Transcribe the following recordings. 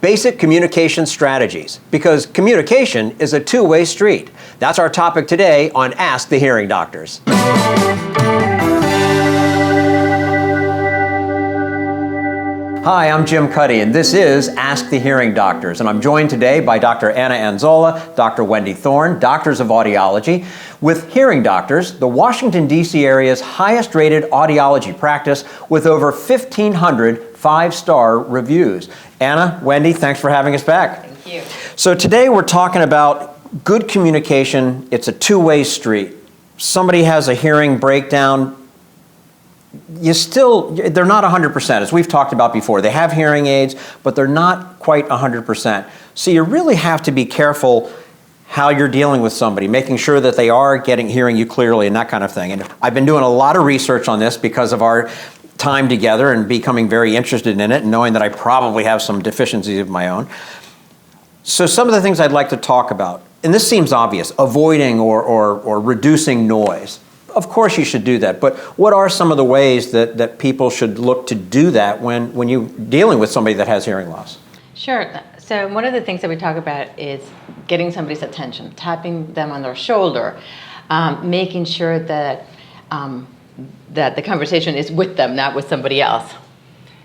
Basic communication strategies, because communication is a two-way street. That's our topic today on Ask the Hearing Doctors. Hi, I'm Jim Cuddy, and this is Ask the Hearing Doctors, and I'm joined today by Dr. Anna Anzola, Dr. Wendy Thorne, doctors of audiology, with Hearing Doctors, the Washington, D.C. area's highest-rated audiology practice with over 1,500 five-star reviews. Anna, Wendy, thanks for having us back. Thank you. So today we're talking about good communication. It's a two-way street. Somebody has a hearing breakdown. They're not 100%, as we've talked about before. They have hearing aids, but they're not quite 100%. So you really have to be careful how you're dealing with somebody, making sure that they are hearing you clearly and that kind of thing. And I've been doing a lot of research on this because of our time together and becoming very interested in it and knowing that I probably have some deficiencies of my own. So some of the things I'd like to talk about, and this seems obvious, avoiding or reducing noise. Of course you should do that, but what are some of the ways that people should look to do that when you're dealing with somebody that has hearing loss? Sure. So one of the things that we talk about is getting somebody's attention, tapping them on their shoulder, making sure that that the conversation is with them, not with somebody else.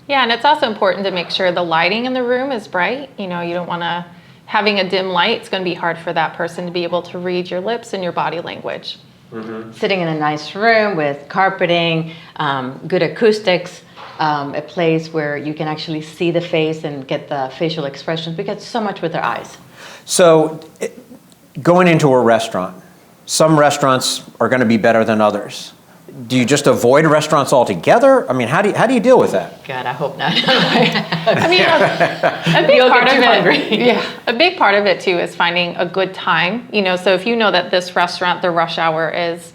Yeah, and it's also important to make sure the lighting in the room is bright. You don't want to, having a dim light, it's going to be hard for that person to be able to read your lips and your body language. Mm-hmm. Sitting in a nice room with carpeting, good acoustics, a place where you can actually see the face and get the facial expressions. We get so much with our eyes. So going into a restaurant, some restaurants are going to be better than others. Do you just avoid restaurants altogether? I mean, how do you deal with that? God, I hope not. I mean, a big part of it, a big part of it too is finding a good time. So if you know that this restaurant, the rush hour is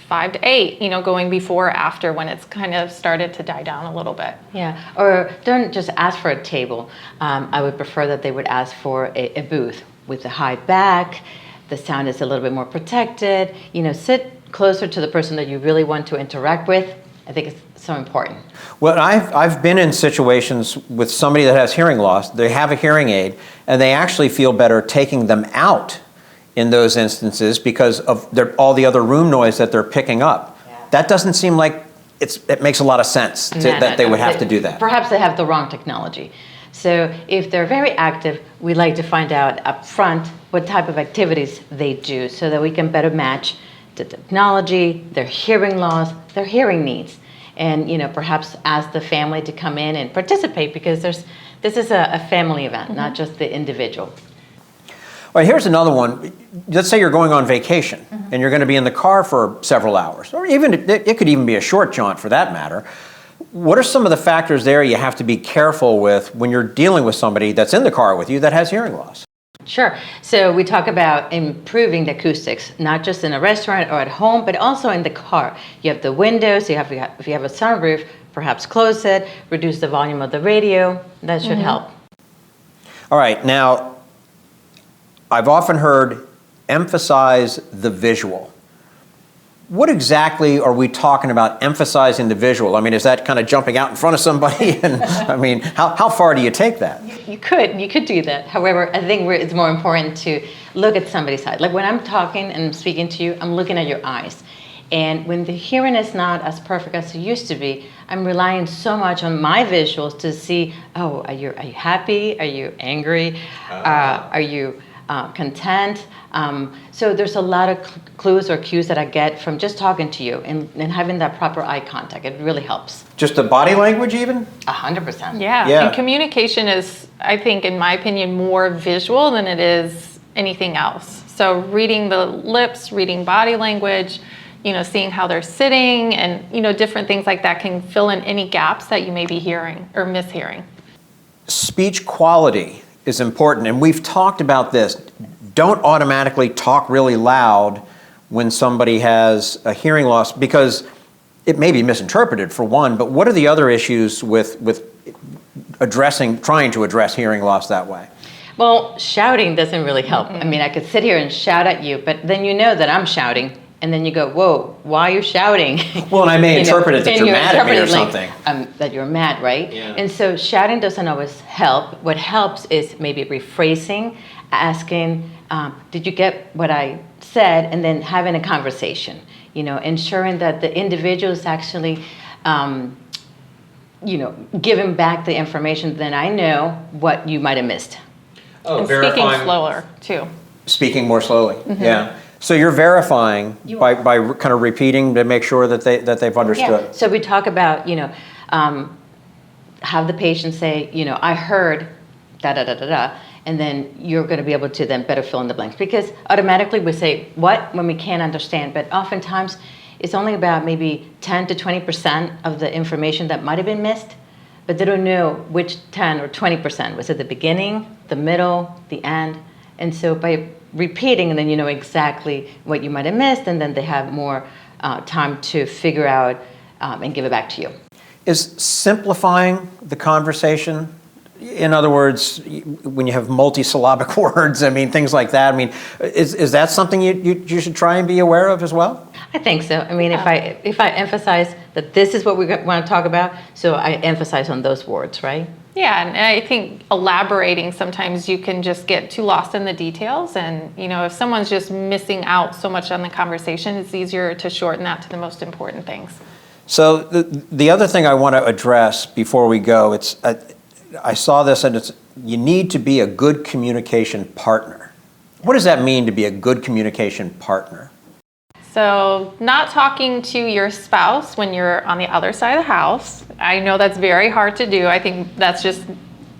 5 to 8, going before or after when it's kind of started to die down a little bit. Yeah, or don't just ask for a table. I would prefer that they would ask for a booth with a high back. The sound is a little bit more protected. Sit closer to the person that you really want to interact with. I think it's so important. Well, I've been in situations with somebody that has hearing loss. They have a hearing aid, and they actually feel better taking them out in those instances because of all the other room noise that they're picking up. Yeah. That doesn't seem like it makes a lot of sense that they would have to do that. Perhaps they have the wrong technology. So if they're very active, we like to find out up front what type of activities they do so that we can better match the technology, their hearing loss, their hearing needs, and perhaps ask the family to come in and participate because this is a family event, not just the individual. All right, here's another one. Let's say you're going on vacation and you're going to be in the car for several hours, or even it could even be a short jaunt for that matter. What are some of the factors there you have to be careful with when you're dealing with somebody that's in the car with you that has hearing loss? Sure. So we talk about improving the acoustics, not just in a restaurant or at home, but also in the car. You have the windows, if you have a sunroof, perhaps close it, reduce the volume of the radio. That should help. All right. Now, I've often heard emphasize the visual. What exactly are we talking about emphasizing the visual? I mean, is that kind of jumping out in front of somebody? And I mean, how far do you take that? You could do that. However, I think it's more important to look at somebody's eyes. Like when I'm talking and speaking to you, I'm looking at your eyes. And when the hearing is not as perfect as it used to be, I'm relying so much on my visuals to see, are you happy? Are you angry? Are you content? So there's a lot of clues or cues that I get from just talking to you and having that proper eye contact. It really helps. Just the body language even? 100%. Yeah, and communication is, I think, in my opinion, more visual than it is anything else. So reading the lips, reading body language, seeing how they're sitting and, different things like that can fill in any gaps that you may be hearing or mishearing. Speech quality is important, and we've talked about this. Don't automatically talk really loud when somebody has a hearing loss because it may be misinterpreted for one, but what are the other issues with trying to address hearing loss that way? Well, shouting doesn't really help. I mean, I could sit here and shout at you, but then you know that I'm shouting And then you go, whoa, why are you shouting? Well, and I may interpret it that and you're mad at me or interpreting something. That you're mad, right? Yeah. And so shouting doesn't always help. What helps is maybe rephrasing, asking, did you get what I said? And then having a conversation, ensuring that the individual is actually, giving back the information, then I know what you might have missed. Oh, And speaking slower, too. Speaking more slowly, yeah. So you're verifying by kind of repeating to make sure that they've understood. Yeah. So we talk about, have the patient say, I heard da da da da da, and then you're going to be able to then better fill in the blanks, because automatically we say what when we can't understand, but oftentimes it's only about maybe 10 to 20% of the information that might have been missed, but they don't know which 10 or 20%. Was it the beginning, the middle, the end? And so by repeating, and then you know exactly what you might have missed, and then they have more time to figure out and give it back to you. Is simplifying the conversation, in other words, when you have multisyllabic words, things like that, is that something you should try and be aware of as well? I think so. If I emphasize that this is what we want to talk about, so I emphasize on those words, right? Yeah, and I think elaborating, sometimes you can just get too lost in the details, and if someone's just missing out so much on the conversation, it's easier to shorten that to the most important things. So the other thing I want to address before we go, I saw this, and you need to be a good communication partner. What does that mean, to be a good communication partner? So not talking to your spouse when you're on the other side of the house. I know that's very hard to do. I think that's just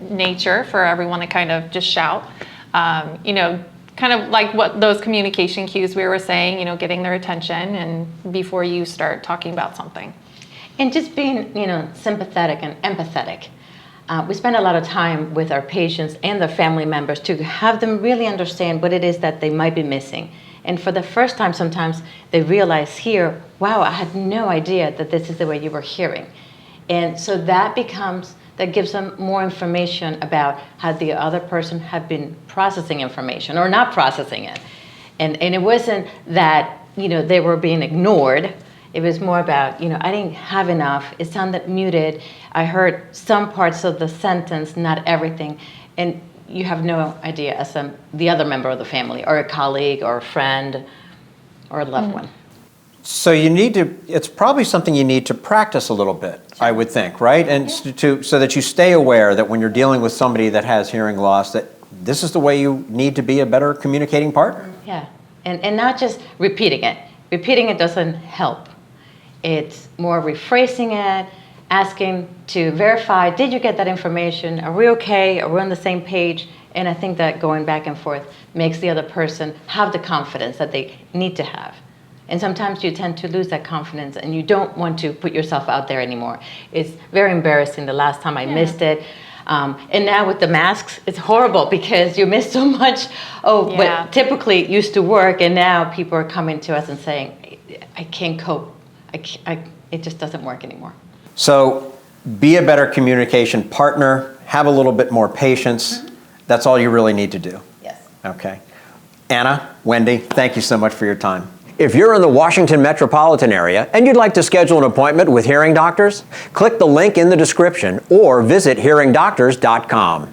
nature for everyone to kind of just shout. Kind of like what those communication cues we were saying, getting their attention and before you start talking about something. And just being, sympathetic and empathetic. We spend a lot of time with our patients and their family members to have them really understand what it is that they might be missing. And for the first time, sometimes they realize here, wow, I had no idea that this is the way you were hearing. And so that gives them more information about how the other person had been processing information or not processing it. And it wasn't that, they were being ignored. It was more about, I didn't have enough. It sounded muted. I heard some parts of the sentence, not everything. And you have no idea as the other member of the family or a colleague or a friend or a loved one. So it's probably something you need to practice a little bit, I would think, right? And so that you stay aware that when you're dealing with somebody that has hearing loss, that this is the way you need to be a better communicating partner. Yeah, and not just repeating it. Repeating it doesn't help. It's more rephrasing it, asking to verify, did you get that information? Are we okay? Are we on the same page? And I think that going back and forth makes the other person have the confidence that they need to have. And sometimes you tend to lose that confidence and you don't want to put yourself out there anymore. It's very embarrassing. The last time I missed it. And now with the masks, it's horrible because you miss so much of what typically used to work. And now people are coming to us and saying, I can't cope. It just doesn't work anymore. So be a better communication partner, have a little bit more patience. That's all you really need to do. Yes. Okay. Anna, Wendy, thank you so much for your time. If you're in the Washington metropolitan area and you'd like to schedule an appointment with Hearing Doctors, click the link in the description or visit hearingdoctors.com.